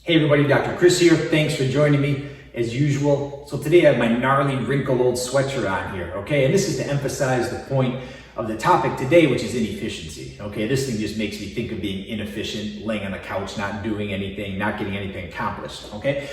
Hey everybody, Dr. Chris here. Thanks for joining me as usual. So today I have my gnarly, wrinkled old sweatshirt on here, okay? And this is to emphasize the point of the topic today, which is inefficiency, okay? This thing just makes me think of being inefficient, laying on the couch, not doing anything, not getting anything accomplished, okay?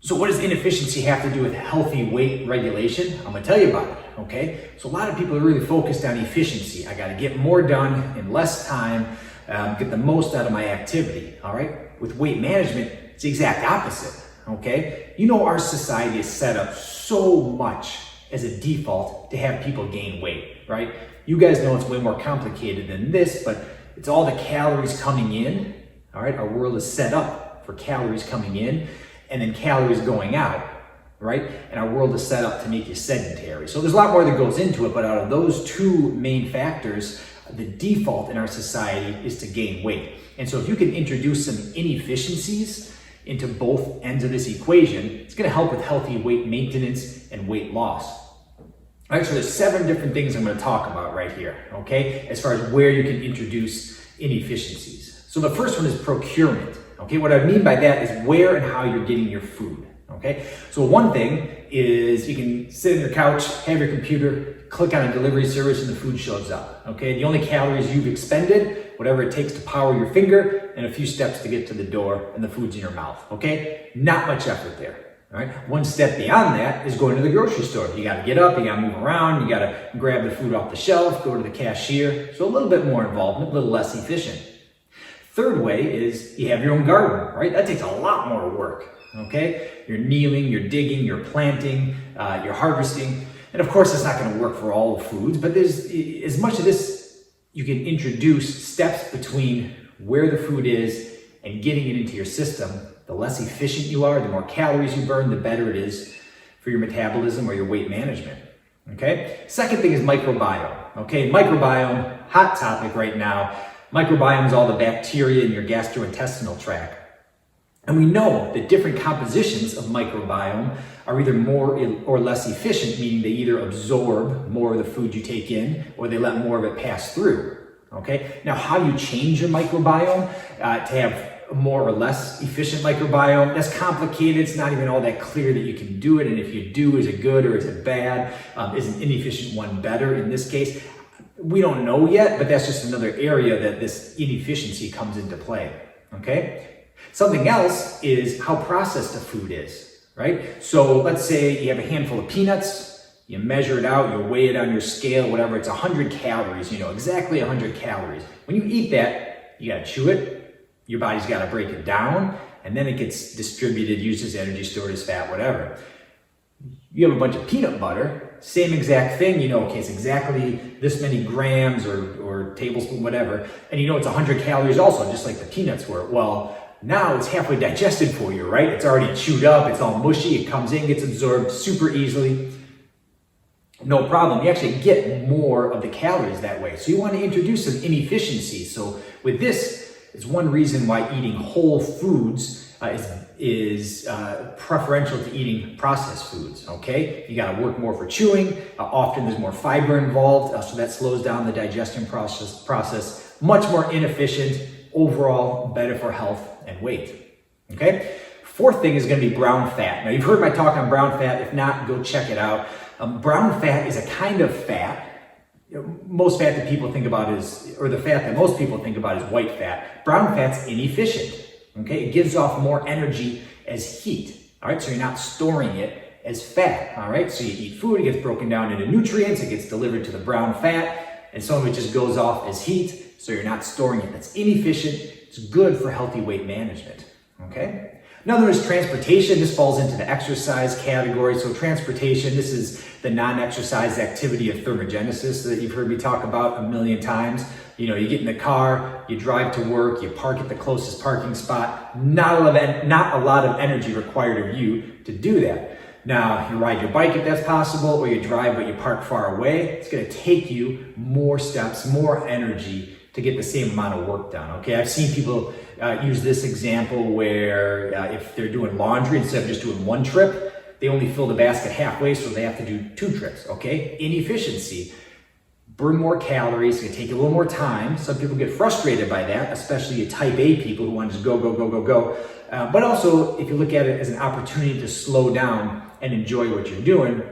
So what does inefficiency have to do with healthy weight regulation? I'm gonna tell you about it, okay? So a lot of people are really focused on efficiency. I gotta get more done in less time, get the most out of my activity, all right? With weight management, it's the exact opposite, okay? You know, our society is set up so much as a default to have people gain weight, right? You guys know it's way more complicated than this, but it's all the calories coming in, all right? Our world is set up for calories coming in and then calories going out, right? And our world is set up to make you sedentary. So there's a lot more that goes into it, but out of those two main factors, the default in our society is to gain weight. And so if you can introduce some inefficiencies into both ends of this equation, it's gonna help with healthy weight maintenance and weight loss. All right, so there's 7 different things I'm gonna talk about right here, okay? As far as where you can introduce inefficiencies. So the first one is procurement, okay? What I mean by that is where and how you're getting your food, okay? So one thing is you can sit on your couch, have your computer, click on a delivery service and the food shows up, okay? The only calories you've expended, whatever it takes to power your finger, and a few steps to get to the door and the food's in your mouth, okay? Not much effort there, all right? One step beyond that is going to the grocery store. You gotta get up, you gotta move around, you gotta grab the food off the shelf, go to the cashier. So a little bit more involvement, a little less efficient. Third way is you have your own garden, right? That takes a lot more work, okay? You're kneeling, you're digging, you're planting, you're harvesting. And of course, it's not gonna work for all the foods, but there's as much of this you can introduce steps between where the food is and getting it into your system. The less efficient you are, the more calories you burn, the better it is for your metabolism or your weight management, okay? Second thing is microbiome, okay? Microbiome, hot topic right now. Microbiome is all the bacteria in your gastrointestinal tract. And we know that different compositions of microbiome are either more or less efficient, meaning they either absorb more of the food you take in or they let more of it pass through, okay? Now, how you change your microbiome to have a more or less efficient microbiome, that's complicated. It's not even all that clear that you can do it. And if you do, is it good or is it bad? Is an inefficient one better in this case? We don't know yet, but that's just another area that this inefficiency comes into play, okay? Something else is how processed the food is, right? So let's say you have a handful of peanuts, you measure it out, you weigh it on your scale, whatever, it's 100 calories, you know, exactly 100 calories. When you eat that, you gotta chew it, your body's gotta break it down, and then it gets distributed, used as energy, stored as fat, whatever. You have a bunch of peanut butter, same exact thing, you know, okay, it's exactly this many grams or tablespoon, whatever, and you know it's 100 calories also, just like the peanuts were. Well, now it's halfway digested for you, right? It's already chewed up, it's all mushy, it comes in, gets absorbed super easily. No problem, you actually get more of the calories that way. So you want to introduce some inefficiencies. So with this, it's one reason why eating whole foods is preferential to eating processed foods, okay? You gotta work more for chewing. Often there's more fiber involved, so that slows down the digestion process. Much more inefficient, overall better for health and weight, okay? Fourth thing is gonna be brown fat. Now you've heard my talk on brown fat. If not, go check it out. Brown fat is a kind of fat. Most fat that people think about is, or the fat that most people think about is white fat. Brown fat's inefficient, okay? It gives off more energy as heat, all right? So you're not storing it as fat, all right? So you eat food, it gets broken down into nutrients, it gets delivered to the brown fat, and some of it just goes off as heat, so you're not storing it. That's inefficient. It's good for healthy weight management, okay? Another is transportation. This falls into the exercise category. So transportation, this is the non-exercise activity of thermogenesis that you've heard me talk about a million times. You know, you get in the car, you drive to work, you park at the closest parking spot. Not a lot of energy required of you to do that. Now, you ride your bike if that's possible, or you drive but you park far away. It's gonna take you more steps, more energy to get the same amount of work done, okay? I've seen people use this example where if they're doing laundry, instead of just doing one trip, they only fill the basket halfway, so they have to do 2 trips, okay? Inefficiency. burn more calories. It's going to take a little more time. Some people get frustrated by that, especially type A people who want to just go, go, go, go, go. But also, if you look at it as an opportunity to slow down and enjoy what you're doing,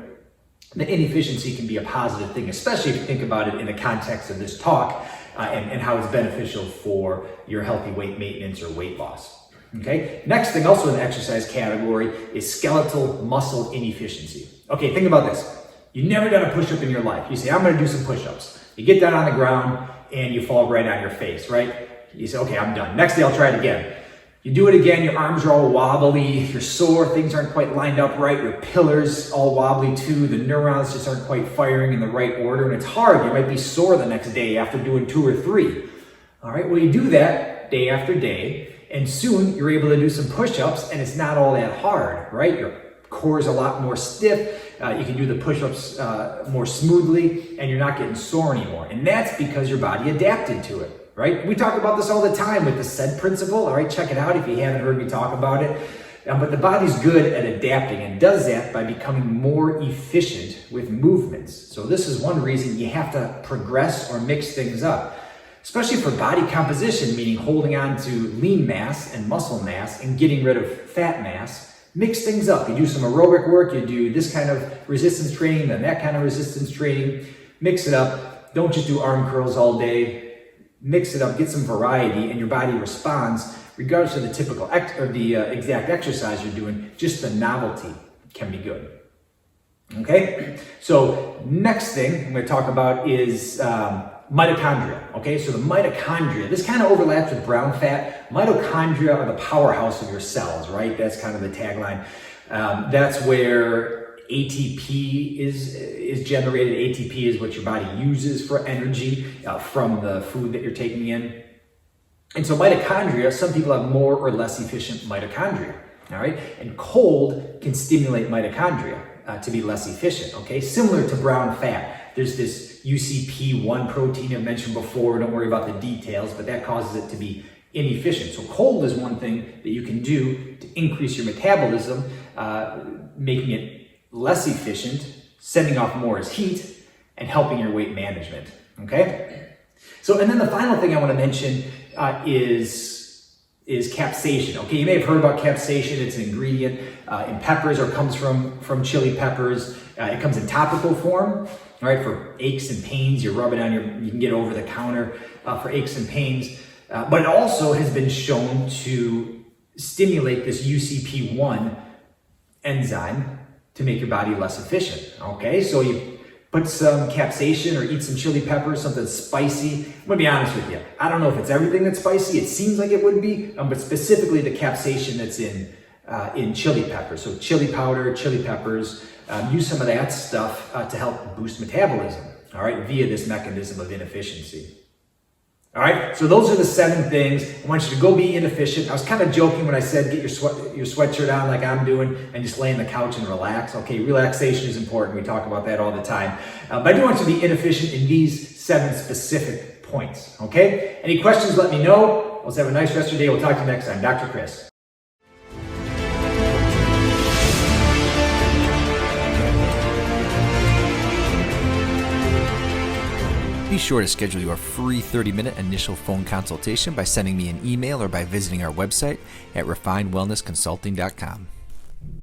the inefficiency can be a positive thing, especially if you think about it in the context of this talk and how it's beneficial for your healthy weight maintenance or weight loss. Okay. Next thing, also in the exercise category, is skeletal muscle inefficiency. Okay, think about this. You've never done a push-up in your life. You say, I'm going to do some push-ups. You get down on the ground and you fall right on your face, right? You say, okay, I'm done. Next day, I'll try it again. You do it again, your arms are all wobbly, you're sore, things aren't quite lined up right, your pillars all wobbly too, the neurons just aren't quite firing in the right order, and it's hard. You might be sore the next day after doing 2 or 3. All right, well, you do that day after day, and soon you're able to do some push-ups, and it's not all that hard, right? Your core is a lot more stiff. You can do the push-ups more smoothly, and you're not getting sore anymore. And that's because your body adapted to it. Right? We talk about this all the time with the SAID principle. All right, check it out if you haven't heard me talk about it. But the body's good at adapting and does that by becoming more efficient with movements. So this is one reason you have to progress or mix things up, especially for body composition, meaning holding on to lean mass and muscle mass and getting rid of fat mass. Mix things up. You do some aerobic work, you do this kind of resistance training, then that kind of resistance training. Mix it up. Don't just do arm curls all day. Mix it up, get some variety, and your body responds regardless of the typical exact exercise you're doing. Just the novelty can be good. Okay, so next thing I'm going to talk about is mitochondria. Okay, so the mitochondria, this kind of overlaps with brown fat. Mitochondria are the powerhouse of your cells, right? That's kind of the tagline. That's where ATP is generated. ATP is what your body uses for energy from the food that you're taking in. And so mitochondria, some people have more or less efficient mitochondria, all right? And cold can stimulate mitochondria to be less efficient, okay? Similar to brown fat. There's this UCP1 protein I mentioned before. Don't worry about the details, but that causes it to be inefficient. So cold is one thing that you can do to increase your metabolism, making it less efficient, sending off more as heat, and helping your weight management, okay? So, and then the final thing I want to mention is capsaicin, okay? You may have heard about capsaicin. It's an ingredient in peppers or comes from chili peppers. It comes in topical form, all right, for aches and pains. You rub it on you can get over the counter for aches and pains. But it also has been shown to stimulate this UCP1 enzyme to make your body less efficient, okay? So you put some capsaicin or eat some chili peppers, something spicy. I'm gonna be honest with you. I don't know if it's everything that's spicy. It seems like it would be, but specifically the capsaicin that's in chili peppers. So chili powder, chili peppers, use some of that stuff to help boost metabolism, all right, via this mechanism of inefficiency. All right, so those are the 7 things. I want you to go be inefficient. I was kind of joking when I said get your sweatshirt on like I'm doing and just lay on the couch and relax. Okay, relaxation is important. We talk about that all the time. But I do want you to be inefficient in these 7 specific points, okay? Any questions, let me know. Let's have a nice rest of your day. We'll talk to you next time. Dr. Chris. Be sure to schedule your free 30-minute initial phone consultation by sending me an email or by visiting our website at refinedwellnessconsulting.com.